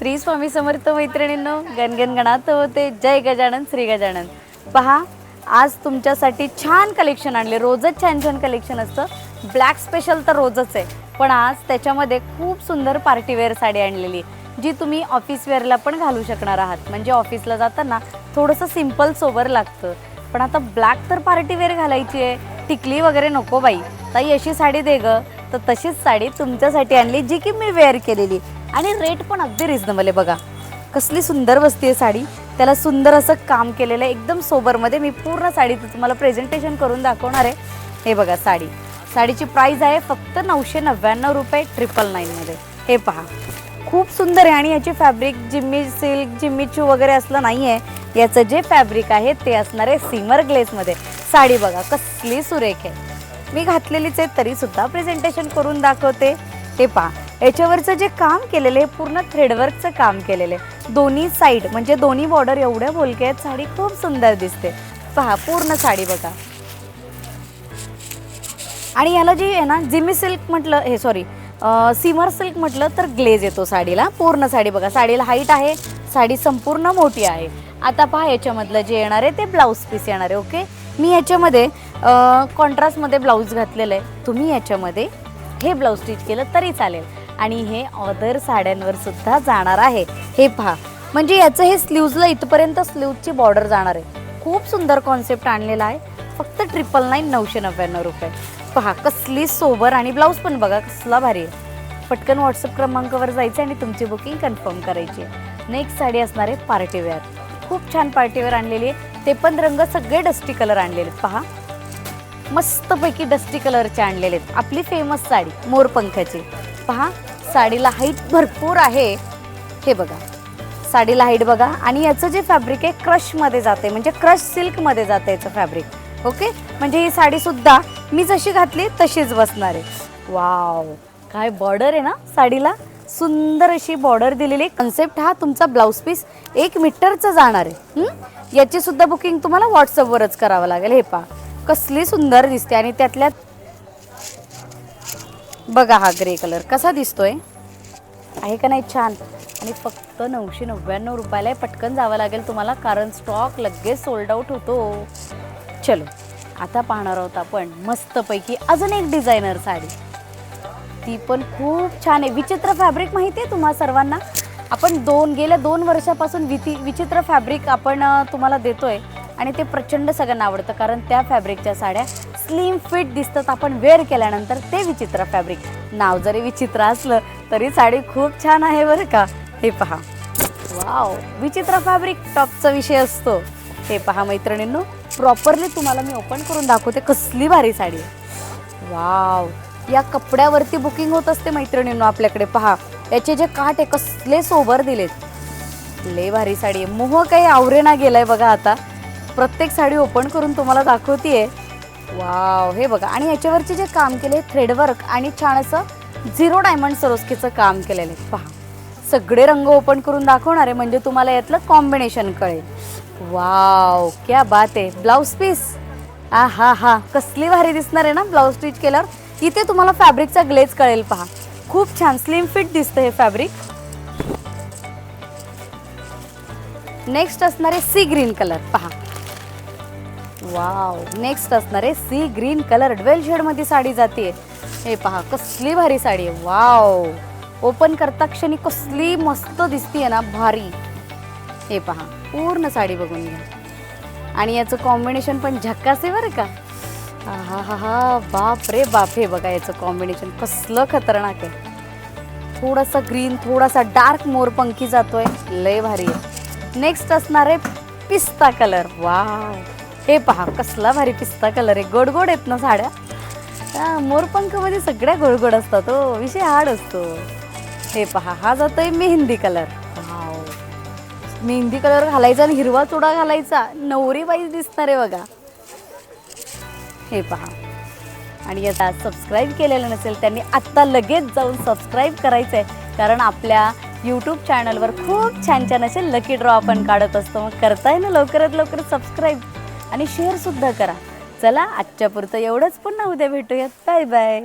श्री स्वामी समर्थ मैत्रिणींनो, गणगण गणात होते. जय गजानन श्री गजानन. पहा, आज तुमच्यासाठी छान कलेक्शन आणले. रोजच छान छान कलेक्शन असतं. ब्लॅक स्पेशल तर रोजच आहे, पण आज त्याच्यामध्ये खूप सुंदर पार्टीवेअर साडी आणलेली, जी तुम्ही ऑफिस वेअरला पण घालू शकणार आहात. म्हणजे ऑफिसला जाताना थोडंसं सिंपल सोबर लागतं, पण आता ब्लॅक तर पार्टीवेअर घालायची आहे, टिकली वगैरे नको बाई, ताई अशी साडी दे ग. तर तशीच साडी तुमच्यासाठी आणली, जी की मी वेअर केलेली, आणि रेट पण अगदी रिजनेबल आहे. बघा कसली सुंदर बसतीये साडी, त्याला सुंदर असं काम केलेलं आहे एकदम सोबरमध्ये. मी पूर्ण साडीचं तुम्हाला प्रेझेंटेशन करून दाखवणार आहे. हे बघा साडीची प्राइस आहे फक्त 999 रुपये 999 मध्ये. हे पहा खूप सुंदर आहे, आणि याची फॅब्रिक जिम्मी सिल्क जिम्मीचू वगैरे असलं नाही आहे. याचं जे फॅब्रिक आहे ते असणार आहे सिमर ग्लेसमध्ये. साडी बघा कसली सुरेख आहे, मी घातलेलीच आहे तरी सुद्धा प्रेझेंटेशन करून दाखवते. हे पहा याच्यावरचं जे काम केलेलं आहे पूर्ण थ्रेडवर्कचं काम केलेलं आहे. दोन्ही साईड म्हणजे दोन्ही बॉर्डर एवढ्या बोलक्या आहेत. साडी खूप सुंदर दिसते. पहा पूर्ण साडी बघा. आणि याला जी आहे ना जिमी सिल्क म्हटलं, हे सॉरी सिमर सिल्क म्हटलं तर ग्लेज येतो साडीला. पूर्ण साडी बघा, साडीला हाईट आहे, साडी संपूर्ण मोठी आहे. आता पहा याच्यामधलं जे येणार आहे ते ब्लाऊज पीस येणार आहे. ओके, मी याच्यामध्ये कॉन्ट्रास्टमध्ये ब्लाऊज घातलेलं आहे. तुम्ही याच्यामध्ये हे ब्लाऊज स्टिच केलं तरी चालेल, आणि हे अदर साड्यांवर सुद्धा जाणार आहे. हे पहा म्हणजे याचं हे स्लीव्जला इथपर्यंत स्लीव्जची बॉर्डर जाणार आहे. खूप सुंदर कॉन्सेप्ट आणलेला आहे. फक्त 999 999 रुपये. पहा कसली सोबर, आणि ब्लाऊज पण बघा कसला भारी आहे. पटकन व्हॉट्सअप क्रमांकावर जायचं आणि तुमची बुकिंग कन्फर्म करायची. नेक्स्ट साडी असणार आहे पार्टीवेअर. खूप छान पार्टीवेअर आणलेली आहे, ते पण रंग सगळे डस्टी कलर आणलेले आहेत. पहा मस्तपैकी डस्टी कलरचे आणलेले आहेत. आपली फेमस साडी मोरपंखाची. पहा साडीला हाईट भरपूर आहे. हे बघा साडीला हाईट बघा, आणि याचं जे फॅब्रिक आहे क्रशमध्ये जाते, म्हणजे क्रश सिल्कमध्ये जाते याचं फॅब्रिक. ओके, म्हणजे ही साडी सुद्धा मी जशी घातली तशीच बसणार आहे. वाव काय बॉर्डर आहे ना साडीला, सुंदर अशी बॉर्डर दिलेली. कन्सेप्ट हा तुमचा ब्लाऊज पीस 1 मीटरचं जाणार आहे. याची सुद्धा बुकिंग तुम्हाला व्हॉट्सअपवरच करावं लागेल. हे पहा कसली सुंदर दिसते, आणि त्यातल्यात बघा हा ग्रे कलर कसा दिसतोय, आहे का नाही छान. आणि फक्त 999 रुपयाला. पटकन जावं लागेल तुम्हाला, कारण स्टॉक लगेच सोल्ड आउट होतो. चलो आता पाहणार आहोत आपण मस्तपैकी अजून एक डिझायनर साडी. ती पण खूप छान आहे. विचित्र फॅब्रिक माहिती आहे तुम्हा सर्वांना. आपण गेल्या 2 वर्षापासून विचित्र फॅब्रिक आपण तुम्हाला देतोय, आणि ते प्रचंड सगळ्यांना आवडतं, कारण त्या फॅब्रिकच्या साड्या स्लिम फिट दिसतात. आपण वेअर केल्यानंतर ते विचित्र फॅब्रिक. नाव जरी विचित्र असलं तरी साडी खूप छान आहे बरं का. हे पहा वाव, विचित्र फॅब्रिक टॉपचा विषय असतो. हे पहा मैत्रिणींनो, प्रॉपरली तुम्हाला मी ओपन करून दाखवते. कसली भारी साडी आहे. वाव, या कपड्यावरती बुकिंग होत असते मैत्रिणींनो आपल्याकडे. पहा याचे जे काठ आहे कसले सोबर दिलेत. लय भारी साडी आहे. मोह काही आवरेना गेलाय बघा. आता प्रत्येक साडी ओपन करून तुम्हाला दाखवतीये. वाव हे बघा, आणि याच्यावरचे जे काम केले थ्रेडवर्क आणि छान असं 0 डायमंड सरोस्कीचं काम केलेलं आहे. पहा सगळे रंग ओपन करून दाखवणार आहे, म्हणजे तुम्हाला यातलं कॉम्बिनेशन कळेल. वाव क्या बात आहे. ब्लाऊज पीस हा कसली भारी दिसणार आहे ना ब्लाऊज स्टिच केल्यावर. इथे तुम्हाला फॅब्रिकचा ग्लेज कळेल. पहा खूप छान स्लिम फिट दिसतं हे फॅब्रिक. नेक्स्ट असणार आहे सी ग्रीन कलर. पहा वाव, नेक्स्ट असणार आहे sea green colour. Dual shade मध्ये साडी जाते. हे पहा कसली भारी साडी आहे. वाव, ओपन करता क्षणी कसली मस्त दिसतीये ना, भारी. हे पहा पूर्ण साडी बघून घ्या, आणि याचं कॉम्बिनेशन पण झक्कास आहे बरं का. हा बाप रे बाप. हे बघा याचं कॉम्बिनेशन कसलं खतरनाक आहे. थोडासा ग्रीन, थोडासा डार्क मोरपंखी जातोय. लय भारी आहे. नेक्स्ट असणार आहे पिस्ता कलर. वाव, हे पहा कसला भारी पिस्ता कलर आहे. गोड गोड आहेत ना साड्या. मोरपंख मध्ये सगळ्या गोड गोड असतात. हो, विषय हार्ड असतो. हे पहा हा जातोय mehndi colour. Wow, mehndi colour घालायचा आणि हिरवा चुडा घालायचा, नवरी बाई दिसणार आहे बघा. हे पहा, आणि आता सबस्क्राईब केलेलं नसेल त्यांनी आत्ता लगेच जाऊन सबस्क्राईब करायचं आहे, कारण आपल्या यूट्यूब चॅनलवर खूप छान छान असे लकी ड्रॉ आपण काढत असतो. मग करताय ना लवकरात लवकर सबस्क्राईब, आणि शेअरसुद्धा करा. चला आजच्या पुरतं एवढंच. पुन्हा उद्या भेटूयात. Bye bye.